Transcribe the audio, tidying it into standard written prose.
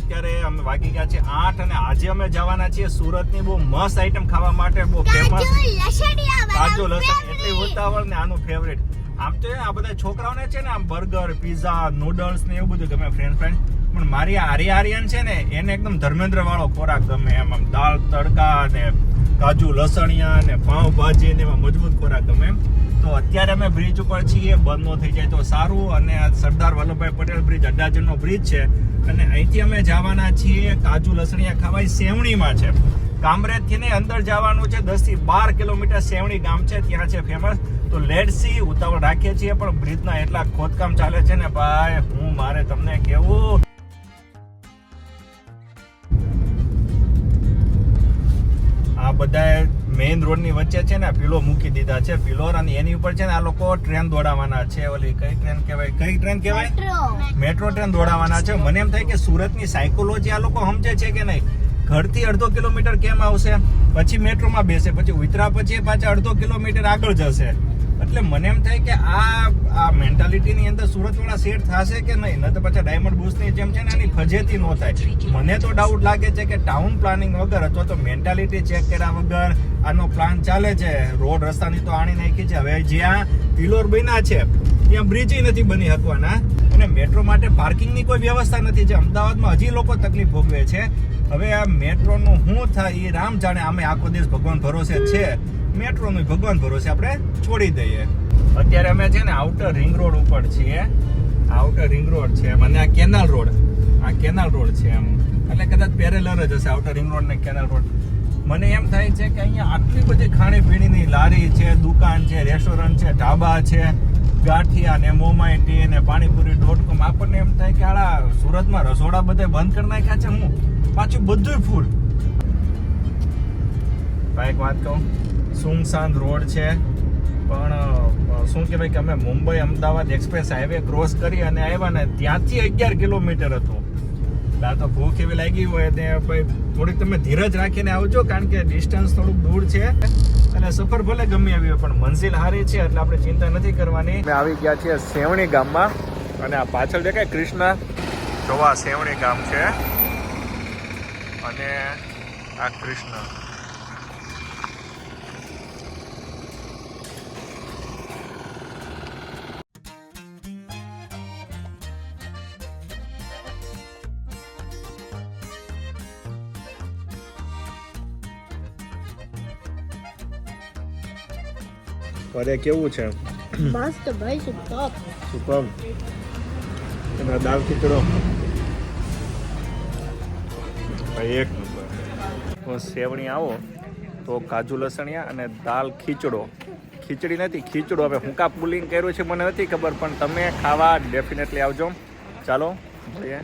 અત્યારે અમે વાગી ગયા છે 8 અને આજે અમે જવાના છીએ સુરતની બહુ મસ્ત આઈટમ ખાવા માટે, બહુ ફેમસ કાજુ લસણ. એટલી ઉતાવળ ને આનું ફેવરેટ. આમ તો આ બધા છોકરાઓને છે ને આમ બર્ગર, પિઝા, નૂડલ્સ ને એવું બધું ગમે ફ્રેન્ડ. પણ મારી આર્યન છે ને એને એકદમ ધર્મેન્દ્ર વાળો ખોરાક ગમે. એમ દાળ તડકા ને કાજુ લસણિયા ને પાવભાજી ને એમાં મજબૂત ખોરાક ગમે. તો અત્યારે અમે બ્રિજ ઉપર છીએ, બંધ ન થઈ જાય તો સારું. અને આ સરદાર વલ્લભભાઈ પટેલ બ્રિજ અડાજણનો બ્રિજ છે અને અહીંથી અમે જવાના છીએ કાજુ લસણિયા ખાવા. સેવણીમાં છે, કામરેજ થી ને અંદર જવાનું છે. 10 થી 12 કિલોમીટર સેવણી ગામ છે, ત્યાં છે ફેમસ. તો લેટ્સ સી, ઉતાવળ રાખીએ છીએ પણ બ્રિજના એટલા ખોદકામ ચાલે છે ને ભાઈ, હું મારે તમને કેવું. આ બધા મેઇન રોડ ની વચ્ચે છે ને પિલો મૂકી દીધા છે, પિલોર. અને એની ઉપર છે ને આ લોકો ટ્રેન દોડાવવાના છે. ઓલી કઈ ટ્રેન કહેવાય? મેટ્રો ટ્રેન દોડાવવાના છે. મને એમ થાય કે સુરતની સાયકોલોજી આ લોકો સમજે છે કે નહીં. ઘરથી 1.5 કિલોમીટર કેમ આવશે, પછી મેટ્રોમાં બેસે, પછી ઉતરા પછી પાછા 1.5 કિલોમીટર આગળ જશે. એટલે મને એમ થાય કે આ મેન્ટાલિટીની અંદર સુરતવાળા સેટ થશે કે નહીં, ન તો પછી ડાયમંડ બુશની જેમ છે ને આની ફજેતી ન થાય. મને તો ડાઉટ લાગે છે કે ટાઉન પ્લાનિંગ વગર અથવા તો મેન્ટાલિટી ચેક કર્યા વગર આનો પ્લાન ચાલે છે. રોડ રસ્તાની તો આણી નાખી છે. હવે જ્યાં પિલોર બન્યા છે ત્યાં બ્રિજ નથી બની શકવાના અને મેટ્રો માટે પાર્કિંગની કોઈ વ્યવસ્થા નથી. જે અમદાવાદમાં હજી લોકો તકલીફ ભોગવે છે. હવે આ મેટ્રોનું શું થાય એ રામ જાણે. અમે આખો દિવસ ભગવાન ભરોસે છે, મેટ્રોનું ભગવાન ભરોસે આપણે છોડી દઈએ. અત્યારે અમે છે ને આઉટર રિંગ રોડ ઉપર છીએ. આઉટર રિંગ રોડ છે અને આ કેનાલ રોડ છે એમ, એટલે કદાચ પેરેલર જ હશે આઉટર રિંગ રોડ ને કેનાલ રોડ. મને એમ થાય છે કે અહીંયા આટલી બધી ખાણીપીણીની લારી છે, દુકાન છે, રેસ્ટોરન્ટ છે, ઢાબા છે, ગાંઠિયા ને મોમાઈ ટી ને પાણીપુરી.com. આપણને એમ થાય કે આળા સુરતમાં રસોડા બધે બંધ કરી નાખ્યા છે. હું પાછું બધું ફૂલ. ભાઈ એક વાત કહું, સુમસાન રોડ છે પણ શું કહેવાય કે અમે Mumbai Ahmedabad express highway cross કરી અને આવ્યા ને ત્યાંથી 11 કિલોમીટર હતું. આ તો ભૂખ એવી લાગી હોય ને ભાઈ થોડીક તમે ધીરજ રાખીને આવજો, કારણ કે ડિસ્ટન્સ થોડુંક દૂર છે અને સફર ભલે ગમે આવી હોય પણ મંઝિલ હારી છે એટલે આપણે ચિંતા નથી કરવાની. અમે આવી ગયા છીએ સેવણી ગામમાં અને આ પાછળ દેખાય કૃષ્ણા, જોવા સેવણી ગામ છે અને આ કૃષ્ણ. અરે કેવું છે? મસ્ત ભાઈ, સુપર. એના દાળ ખીચડો ભાઈ એક નંબર. સેવણી આવો તો કાજુ લસણિયા અને દાળ ખીચડો. ખીચડી નથી, ખીચડો. હવે હું કા પુલિંગ કર્યું છે મને નથી ખબર, પણ તમે ખાવા ડેફિનેટલી આવજો. ચાલો જોઈએ.